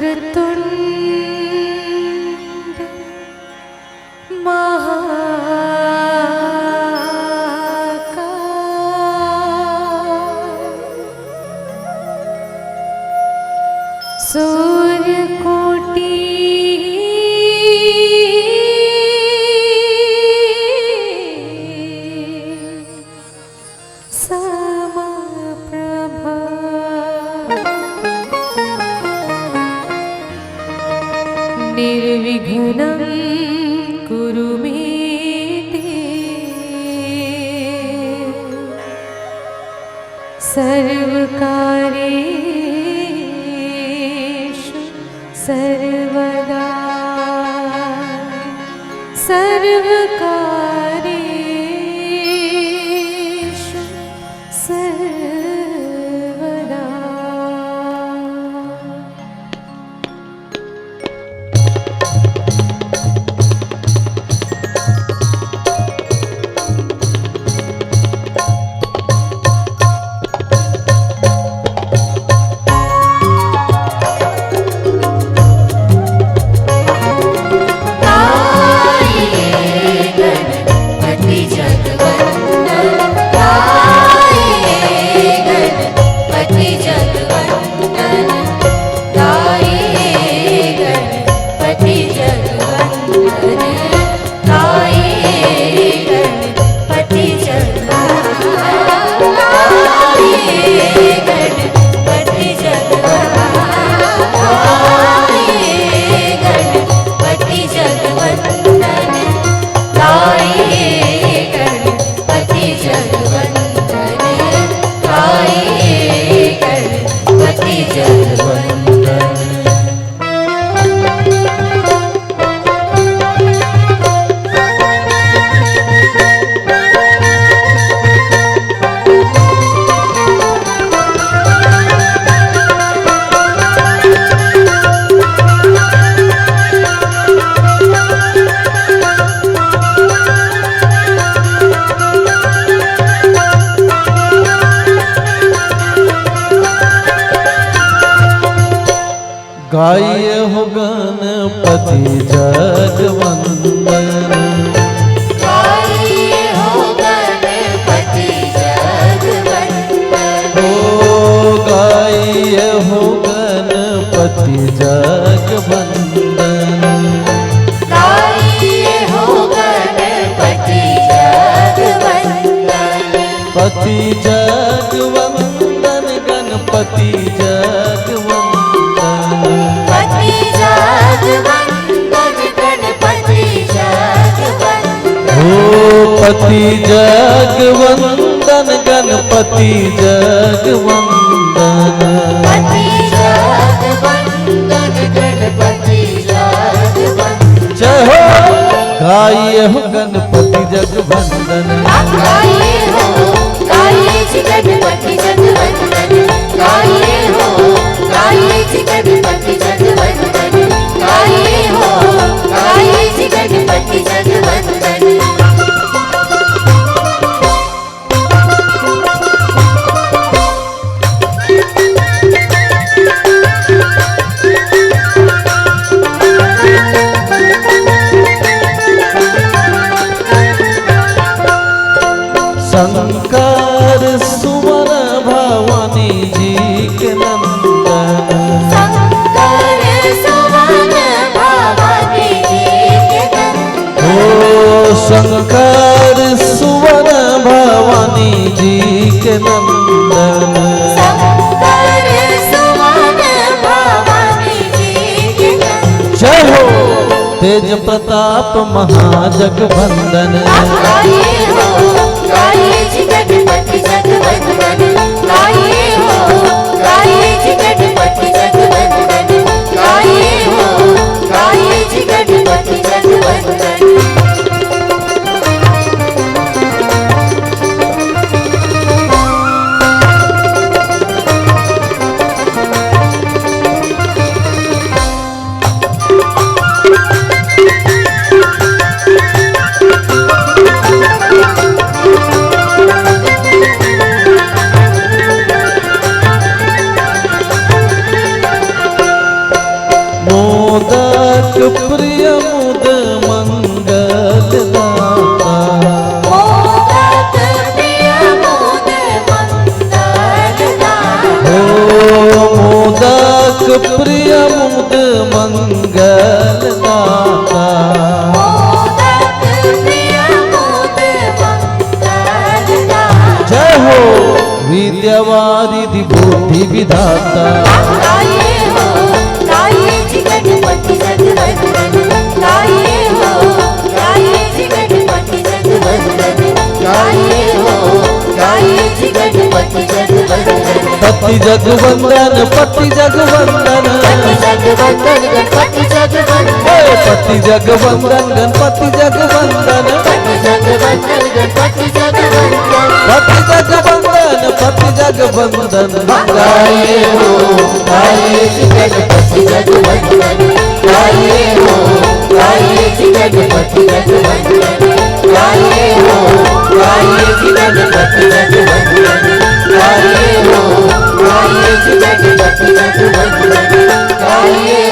वक्रतुंड सूर्यकोटि समप्रभा निर्विघ्नं कुरु मे सर्वकार्येषु सर्वदा सर्वकार्येषु सर्वदा। गाय हो गणपति जगवंदन, गाय हो गणपति जगवंदन, ओ गाय हो गणपति जगवंदन, गाय हो गणपति जगवंदन, पति जगवंदन गणपति जगवंदन, पति जगवंदन गणपति जगवंदन, ओ पति जगवंदन गणपति जगवंदन, पति जगवंदन गणपति जगवंदन। जय हो गाय हो गणपति जगवंदन, गाय हो गाय जी गणपति जगवंदन, गाय हो गाय जी गणपति जगवंदन, गाय हो गाय जी गणपति जगवंदन। शंकर सुवन भवानी जी के नंदन, शंकर सुवन भवानी जी के नंदन, ओ शंकर सुवन भवानी जी के नंदन, शंकर सुवन भवानी जी के नंदन। जय हो तेज प्रताप महाजगवंदन, गाय हो गाय जी गणपति जगवंदन, गाय हो गाय जी गणपति जगवंदन, गाय हो गाय जी गणपति जगवंदन। प्रिय मुद मंगल दाता। मोदक प्रिय मुद मंगल दाता। मोदक प्रिय मुद मंगल दाता। मोदक प्रिय मुद मंगल दाता। जय हो विद्यावारिधि बुद्धि विधाता। गाइए हो गाइए जी गणपति जगवंदन। गाइए हो गाइए जी गणपति जगवंदन। गाइए हो गाइए जी गणपति जगवंदन। पति जगवंदन पति जगवंदन। पति जगवंदन गणपति जगवंदन। पति जगवंदन गणपति जगवंदन। पति जगवंदन गणपति जगवंदन। पति जगवंदन पति जगवंदन। गाइए हो गाइए जी गणपति जगवंदन। गाइए हो गाइए जी गणपति जगवंदन। गाइए हो गाइए जी गणपति जगवंदन। गाइए हो गाइए जी गणपति जगवंदन। गाइए